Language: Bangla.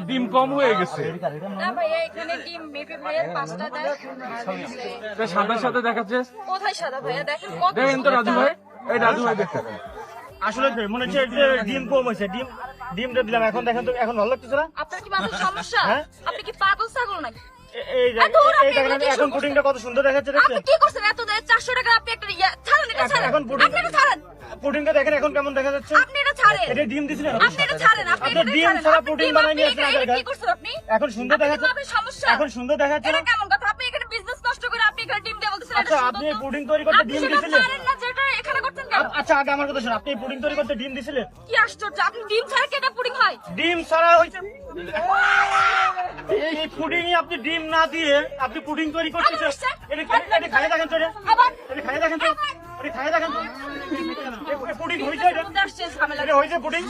ডিম কম হয়ে গেছে। না ভাইয়া এখানে ডিম মেপে ভাইয়া 5টা দেয়। সাদার সাথে দেখাচ্ছে। কোথায় সাদা ভাইয়া দেখেন কত দেখেন তো রাজু ভাই, এই রাজু ভাই দেখতে। আসলে মনে হচ্ছে যে ডিম কম হয়েছে, ডিমটা দিলাম। এখন দেখেন তো, এখন ভালো লাগতেছে না? আপনার কি মাথার সমস্যা? হ্যাঁ? আপনি কি পাগল ছাগল নাকি? এই এত ওরা এই দেখেন আপনি এখন কি পুডিংটা কত সুন্দর দেখাচ্ছে, আপনি দেখছেন? কি করছেন? এত দেয় 400 টাকা আপনি একটা ছাড়েন, এটা ছাড়েন। এখন পুডিং আপনি এটা ছাড়েন, পুডিংটা দেখেন এখন কেমন দেখা যাচ্ছে। আপনি এটা ছাড়েন, এটা ডিম দিছিলেন আপনি এটা ছাড়েন, আপনি আপনার এটা ডিম ছাড়েন। ছাড়া আপনি পুডিং ডিম, বানাই আপনি নিয়েছেন এটা আগের কি করছেন আপনি? এখন সুন্দর আপনার দেখাচ্ছে, কি মাথার সমস্যা? এখন সুন্দর দেখাচ্ছে এটা না? কেমন কথা? আপনি এখানে বিজনেস নষ্ট করে আপনি এখানে ডিম দিয়ে বলতেছেন এটা আচ্ছা, সুন্দর আপনি তো? পুডিং তৈরি করতে আপনি ডিম সেটা দিছিলেন? পারেন না, যেটা এখানে করছেন কেন? আচ্ছা, আগে আমার কথা শুনুন, আপনি পুডিং তৈরি করতে ডিম দিছিলেন? কি আশ্চর্য, আপনি ডিম ছাড়া কেটে পুডিং হয়? ডিম ছাড়া হইছে এই পুডিং আপনি ডিম না দিয়ে আপনি পুডিং তৈরি করতেছেন। এটা খাইয়ে দেখেন তো, আবার এটা খাইয়ে দেখেন তো, এটা খাইয়ে দেখেন তো, পুডিং হইছে, এটা মধ্যে আসছে ঝামেলা। হইছে পুডিং।